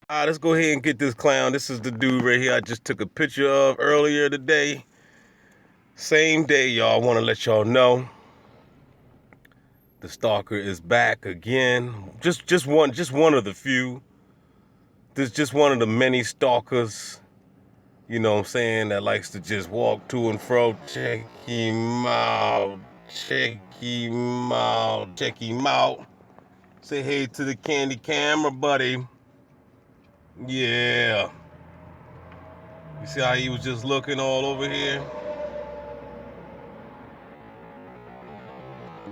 Let's go ahead and get this clown. This is the dude right here I just took a picture of earlier today. Same day, y'all. Want to let y'all know the stalker is back again. Just one of the few. This just one of the many stalkers. You know what I'm saying, that likes to just walk to and fro. Check him out. Check him out. Check him out. Say hey to the candy camera, buddy. Yeah. You see how he was just looking all over here?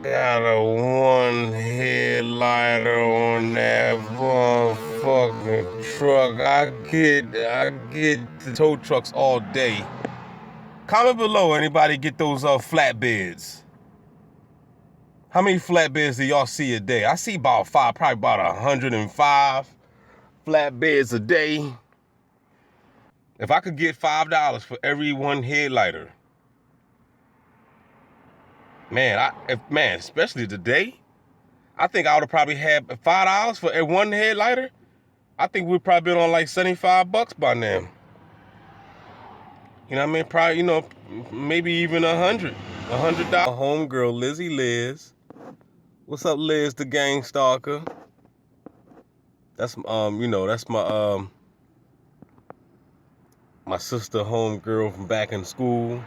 Got a one headlighter on that motherfucking truck. I get the tow trucks all day. Comment below, anybody get those flatbeds? How many flatbeds do y'all see a day? I see about probably about 105 flatbeds a day. If I could get $5 for every one headlighter, man, especially today, I think I would have probably had $5 for every one headlighter. I think we'd probably been on like $75 by now. You know what I mean? Probably, maybe even $100. Homegirl Lizzie Liz. What's up, Liz, the gang stalker? That's that's my sister homegirl from back in school.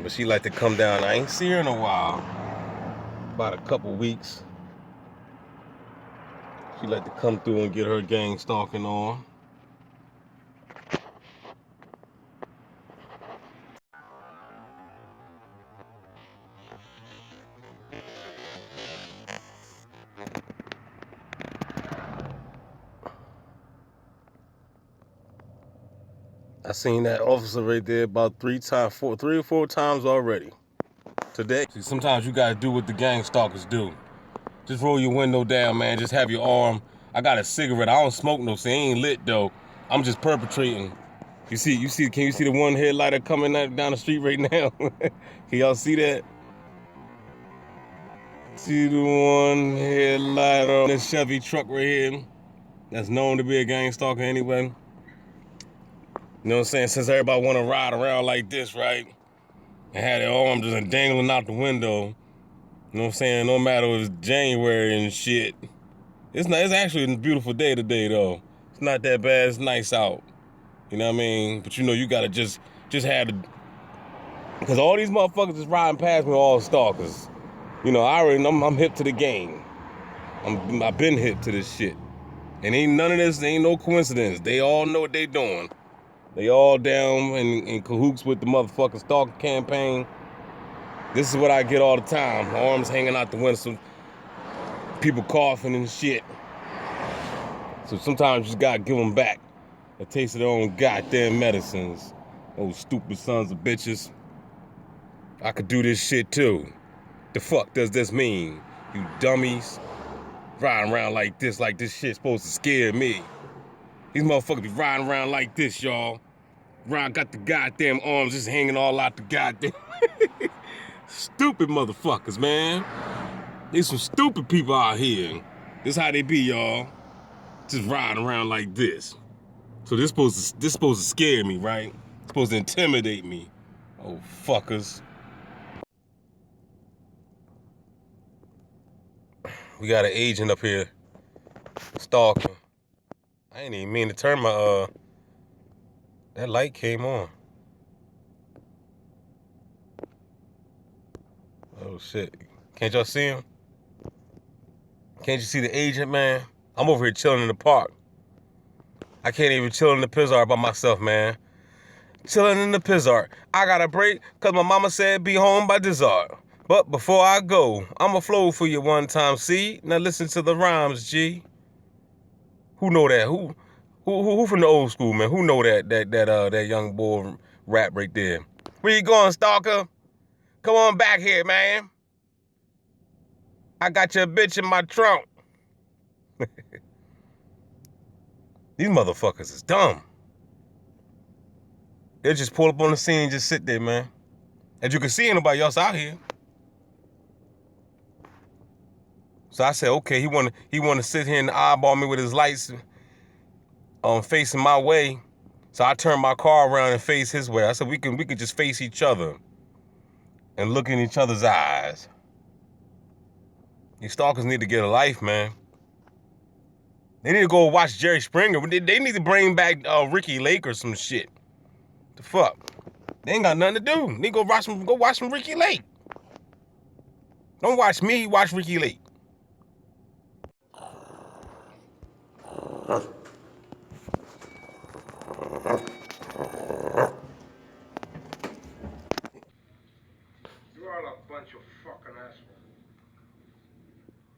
But she like to come down. I ain't see her in a while. About a couple weeks. She like to come through and get her gang stalking on. I seen that officer right there about three or four times already today. See, sometimes you gotta do what the gang stalkers do. Just roll your window down, man. Just have your arm. I got a cigarette. I don't smoke no, so it ain't lit though. I'm just perpetrating. Can you see the one headlighter coming down the street right now? Can y'all see that? See the one headlighter on this Chevy truck right here? That's known to be a gang stalker anyway. You know what I'm saying? Since everybody want to ride around like this, right? And had their arm just dangling out the window. You know what I'm saying? No matter if it's January and shit. It's actually a beautiful day today, though. It's not that bad. It's nice out. You know what I mean? But you gotta just have to, because all these motherfuckers is riding past me, all stalkers. I'm hip to the game. I've been hip to this shit. And ain't none of this, ain't no coincidence. They all know what they doing. They all down in cahoots with the motherfucking stalker campaign. This is what I get all the time. Arms hanging out the window, some people coughing and shit. So sometimes you just gotta give them back a taste of their own goddamn medicines. Those stupid sons of bitches. I could do this shit too. The fuck does this mean? You dummies. Riding around like this shit's supposed to scare me. These motherfuckers be riding around like this, y'all. Got the goddamn arms just hanging all out the goddamn. Stupid motherfuckers, man. There's some stupid people out here. This how they be, y'all. Just riding around like this. So this supposed to scare me, right? It's supposed to intimidate me. Oh, fuckers. We got an agent up here stalking. I ain't even mean to turn my that light came on. Oh shit. Can't y'all see him? Can't you see the agent, man? I'm over here chilling in the park. I can't even chill in the Pizzart by myself, man. Chilling in the Pizzart. I got a break because my mama said be home by Dessert. But before I go, I'ma flow for you one time, see? Now listen to the rhymes, G. Who know that? Who from the old school, man? Who know that young boy rap right there? Where you going, stalker? Come on back here, man. I got your bitch in my trunk. These motherfuckers is dumb. They'll just pull up on the scene and just sit there, man. As you can see, ain't nobody else out here. So I said, okay, he wanna sit here and eyeball me with his lights facing my way. So I turned my car around and face his way. I said we could just face each other and look in each other's eyes. These stalkers need to get a life, man. They need to go watch Jerry Springer. They need to bring back Ricky Lake or some shit. The fuck? They ain't got nothing to do. They go watch some Ricky Lake. Don't watch me, watch Ricky Lake. You're all a bunch of fucking assholes.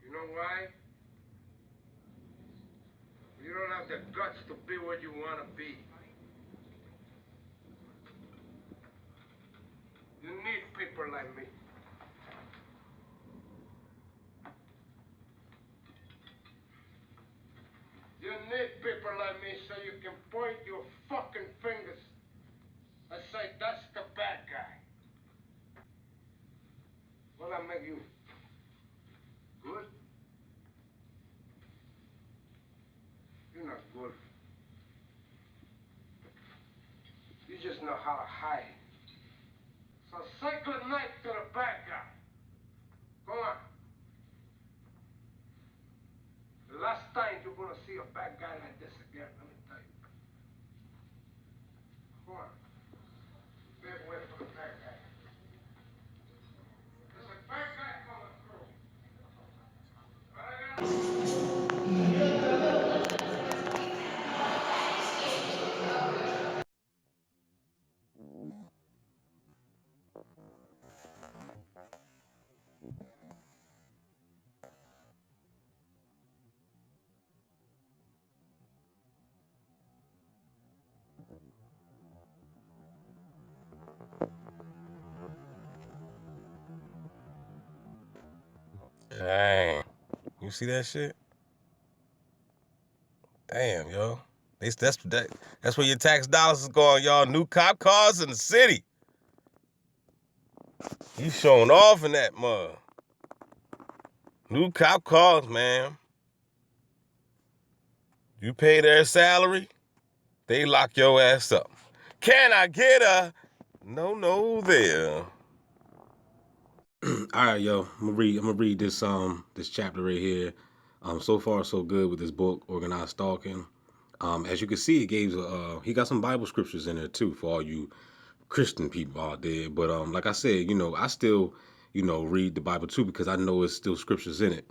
You know why? You don't have the guts to be what you want to be. You need people like me. You need people like me so you can point your fucking fingers and say, that's the bad guy. Will that make you good? You're not good. You just know how to hide. So say good night to the bad guy. Go on. The last time you're gonna see a bad guy like this again, let me tell you. Go on. Stay away from the bad guy. There's a bad guy coming through. Dang. You see that shit? Damn, yo. That's where your tax dollars is going, y'all. New cop cars in the city. You showing off in that mud. New cop cars, man. You pay their salary, they lock your ass up. Can I get a no there? All right, yo. I'm gonna read this chapter right here. So far so good with this book, Organized Stalking. As you can see, he got some Bible scriptures in there too for all you Christian people out there. But like I said, I still, read the Bible too because I know it's still scriptures in it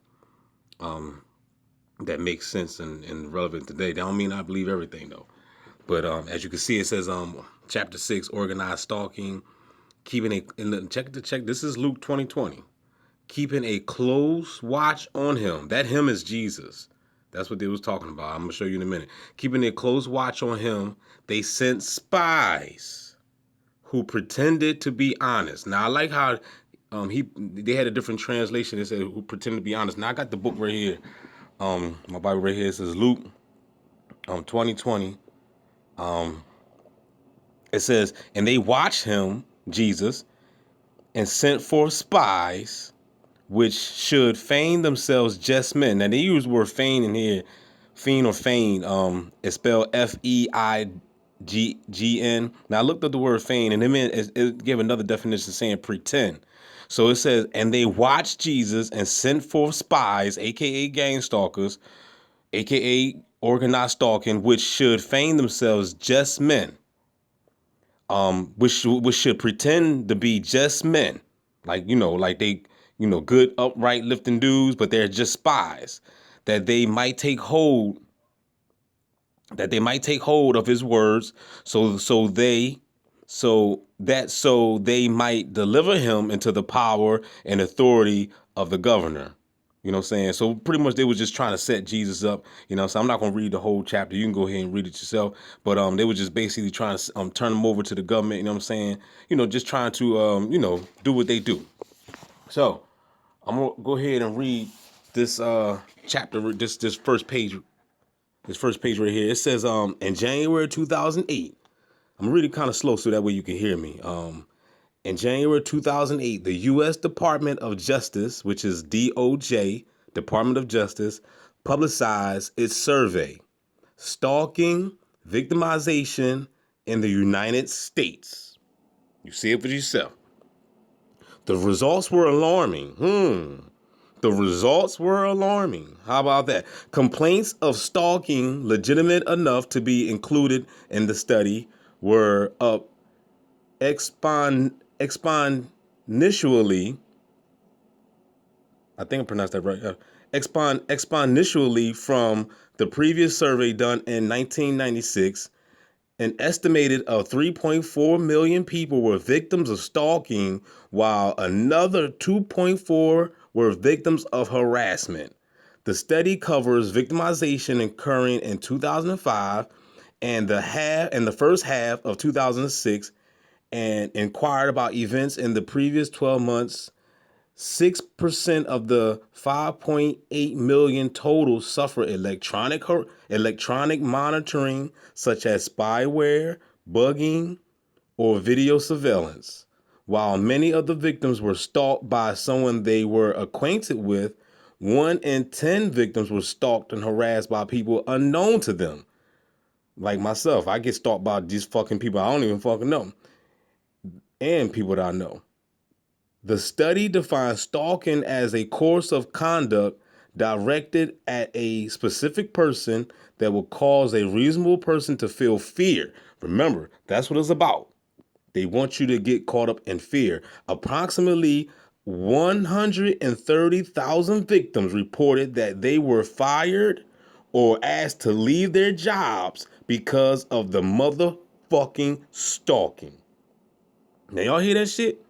that make sense and relevant today. That don't mean I believe everything though. But as you can see, it says chapter 6, organized stalking, check. This is Luke 20:20. Keeping a close watch on him. That him is Jesus. That's what they was talking about. I'm gonna show you in a minute. Keeping a close watch on him, they sent spies who pretended to be honest. Now I like how they had a different translation. They said who pretended to be honest. Now I got the book right here. My Bible right here. It says Luke 20:20. It says, and they watched him, Jesus, and sent forth spies which should feign themselves just men. Now they use the word feign in here, fiend or feign. It's spelled Feign. Now I looked up the word feign, and it gave another definition saying pretend. So it says, and they watched Jesus and sent forth spies, aka gang stalkers, aka organized stalking, which should feign themselves just men. Which should pretend to be just men, like they, good upright lifting dudes, but they're just spies, that they might take hold of his words, so they might deliver him into the power and authority of the governor. You know what I'm saying? So pretty much they were just trying to set Jesus up. So I'm not going to read the whole chapter. You can go ahead and read it yourself. But they were just basically trying to turn him over to the government. You know what I'm saying? Just trying to, do what they do. So I'm going to go ahead and read this chapter, this first page. This first page right here. It says in January 2008. I'm reading kind of slow so that way you can hear me. In January 2008, the U.S. Department of Justice, which is DOJ, Department of Justice publicized its survey, Stalking, Victimization in the United States. You see it for yourself. The results were alarming. The results were alarming. How about that? Complaints of stalking legitimate enough to be included in the study were up exponentially. I think I pronounced that right. Exponentially from the previous survey done in 1996. An estimated of 3.4 million people were victims of stalking, while another 2.4 were victims of harassment. The study covers victimization occurring in 2005 and the first half of 2006, and inquired about events in the previous 12 months. 6% of the 5.8 million total suffer electronic monitoring, such as spyware, bugging, or video surveillance. While many of the victims were stalked by someone they were acquainted with, 1 in 10 victims were stalked and harassed by people unknown to them. Like myself, I get stalked by these fucking people I don't even fucking know, and people that I know. The study defines stalking as a course of conduct directed at a specific person that will cause a reasonable person to feel fear. Remember, that's what it's about. They want you to get caught up in fear. Approximately 130,000 victims reported that they were fired or asked to leave their jobs because of the motherfucking stalking. Now, y'all hear that shit?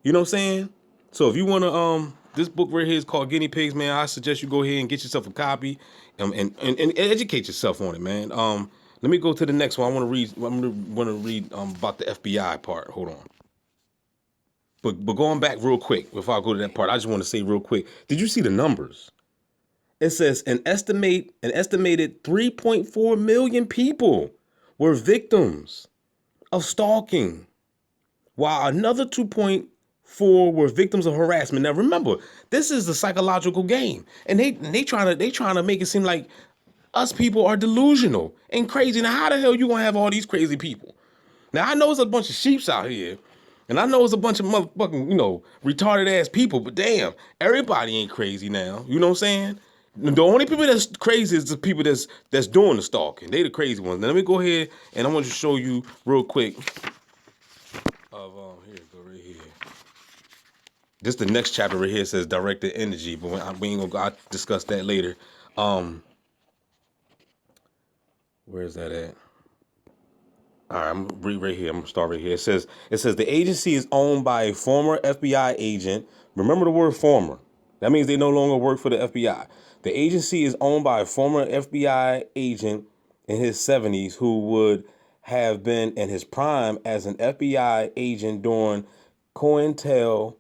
You know what I'm saying? So if you want to, this book right here is called Guinea Pigs, man. I suggest you go ahead and get yourself a copy, and educate yourself on it, man. Let me go to the next one. I want to read. About the FBI part. Hold on. But going back real quick before I go to that part, I just want to say real quick. Did you see the numbers? It says an estimated 3.4 million people were victims of stalking, while another 2.4 were victims of harassment. Now remember, this is the psychological game, and they trying to make it seem like us people are delusional and crazy. Now how the hell you gonna have all these crazy people? Now I know it's a bunch of sheeps out here, and I know it's a bunch of motherfucking retarded ass people, but damn, everybody ain't crazy now. You know what I'm saying? The only people that's crazy is the people that's doing the stalking. They the crazy ones. Now let me go ahead and I want to show you real quick. Here it go right here. This the next chapter right here. Says directed energy, but we ain't gonna. I'll discuss that later. Where is that at? All right, I'm gonna read right here. I'm gonna start right here. It says the agency is owned by a former FBI agent. Remember the word former. That means they no longer work for the FBI. The agency is owned by a former FBI agent in his 70s who would have been in his prime as an FBI agent during COINTELPRO.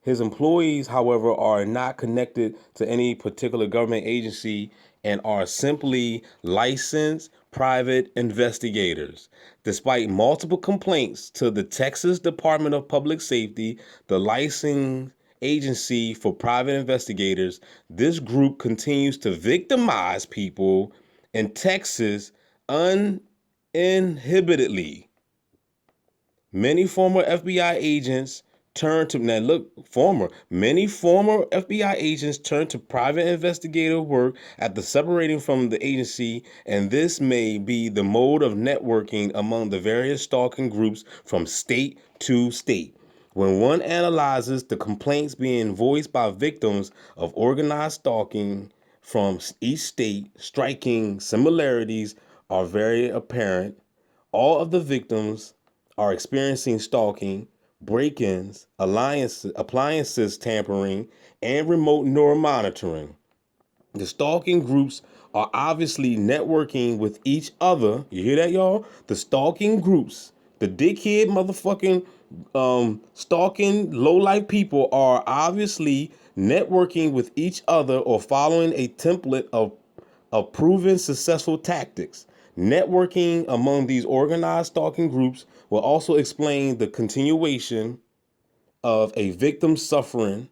His employees, however, are not connected to any particular government agency and are simply licensed private investigators. Despite multiple complaints to the Texas Department of Public Safety, the licensing agency for private investigators, this group continues to victimize people in Texas uninhibitedly. Many former FBI agents Many former FBI agents turned to private investigative work after separating from the agency, and this may be the mode of networking among the various stalking groups from state to state. When one analyzes the complaints being voiced by victims of organized stalking from each state, striking similarities are very apparent. All of the victims are experiencing stalking, break-ins, appliances tampering, and remote neuromonitoring. The stalking groups are obviously networking with each other. You hear that, y'all? The stalking groups, the dickhead motherfucking stalking low-life people are obviously networking with each other or following a template of proven successful tactics. Networking among these organized stalking groups will also explain the continuation of a victim suffering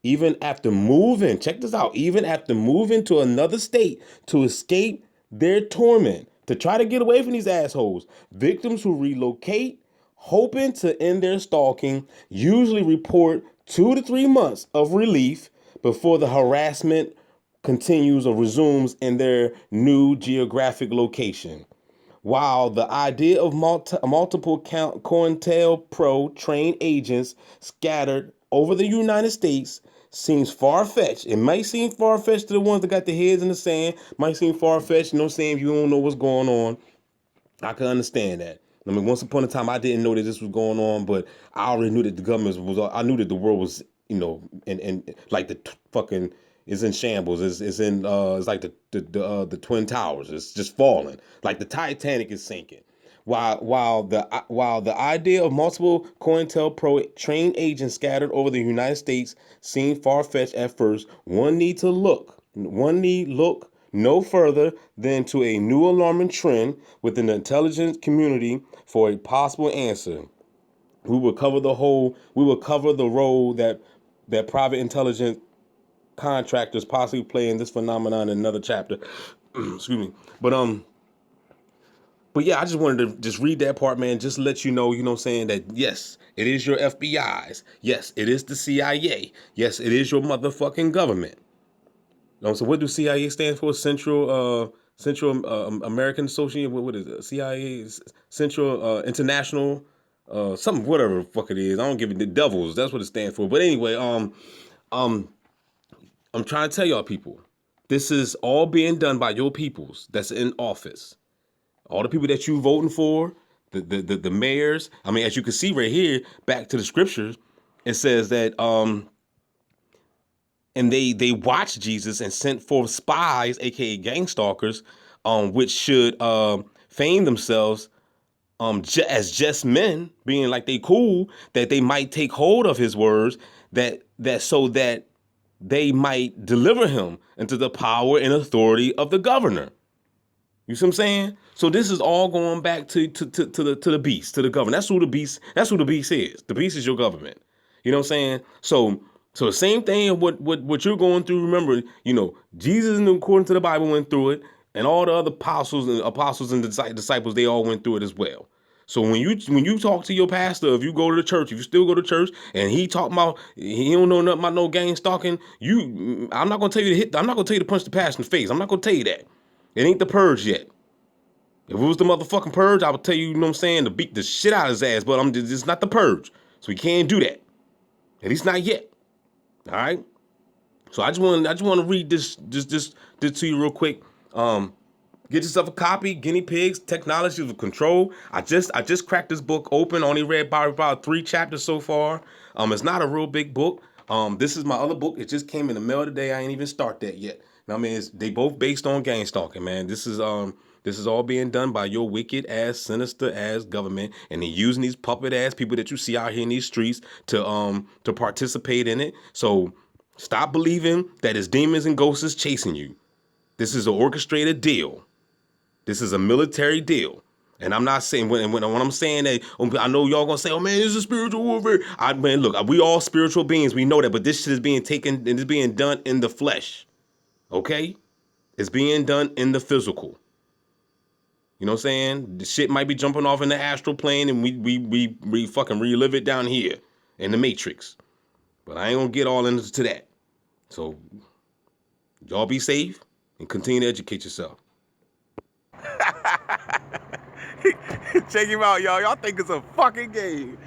even after moving, check this out, even after moving to another state to escape their torment, to try to get away from these assholes. Victims who relocate, hoping to end their stalking, usually report 2 to 3 months of relief before the harassment continues or resumes in their new geographic location. While the idea of multiple COINTELPRO trained agents scattered over the United States seems far-fetched. It might seem far-fetched to the ones that got their heads in the sand. Might seem far-fetched, you know what I'm saying, if you don't know what's going on. I can understand that. I mean, once upon a time, I didn't know that this was going on, but I already knew that the government was. I knew that the world was, and like the fucking is in shambles. It's in. It's like the Twin Towers. It's just falling. Like the Titanic is sinking. While the idea of multiple COINTELPRO trained agents scattered over the United States seemed far-fetched at first, one need look no further than to a new alarming trend within the intelligence community for a possible answer. We will cover the role that private intelligence contractors possibly play in this phenomenon in another chapter. Excuse me. But yeah, I just wanted to just read that part, man, just to let you know what I'm saying, that yes, it is your FBI's. Yes, it is the CIA. Yes, it is your motherfucking government. So what do CIA stand for? Central American Association. What is it? CIA Central International something, whatever the fuck it is. I don't give it the devils. That's what it stands for. But anyway, um I'm trying to tell y'all people, this is all being done by your peoples that's in office. All the people that you voting for, the mayors. I mean, as you can see right here, back to the scriptures, it says that and they watched Jesus and sent forth spies, aka gang stalkers, which should feign themselves as just men, being like they cool, that they might take hold of his words, that so that they might deliver him into the power and authority of the governor. You see what I'm saying? So this is all going back to the beast, to the government. That's who the beast. That's who the beast is. The beast is your government. You know what I'm saying? So the same thing. What you're going through. Remember, Jesus, according to the Bible, went through it, and all the other apostles and disciples, they all went through it as well. So when you talk to your pastor, if you go to the church, if you still go to church, and he talking about he don't know nothing about no gang stalking, I'm not gonna tell you to hit. I'm not gonna tell you to punch the pastor in the face. I'm not gonna tell you that. It ain't the purge yet. If it was the motherfucking purge, I would tell you, you know what I'm saying, to beat the shit out of his ass. But it's not the purge, so we can't do that. At least not yet. All right. So I just want to read this to you real quick. Get yourself a copy. Guinea Pigs: Technologies of Control. I just cracked this book open. Only read about 3 chapters so far. It's not a real big book. This is my other book. It just came in the mail today. I ain't even start that yet. Now, I mean, they both based on gang stalking, man. This is all being done by your wicked ass, sinister ass government, and they're using these puppet ass people that you see out here in these streets to participate in it. So stop believing that it's demons and ghosts chasing you. This is an orchestrated deal. This is a military deal. And I'm not saying when I'm saying that, I know y'all gonna say, "Oh man, this is spiritual warfare." Man, look, we all spiritual beings. We know that, but this shit is being taken and it's being done in the flesh. Okay, it's being done in the physical. You know what I'm saying? The shit might be jumping off in the astral plane, and we fucking relive it down here in the Matrix. But I ain't gonna get all into that. So y'all be safe and continue to educate yourself. Check him out, y'all. Y'all think it's a fucking game.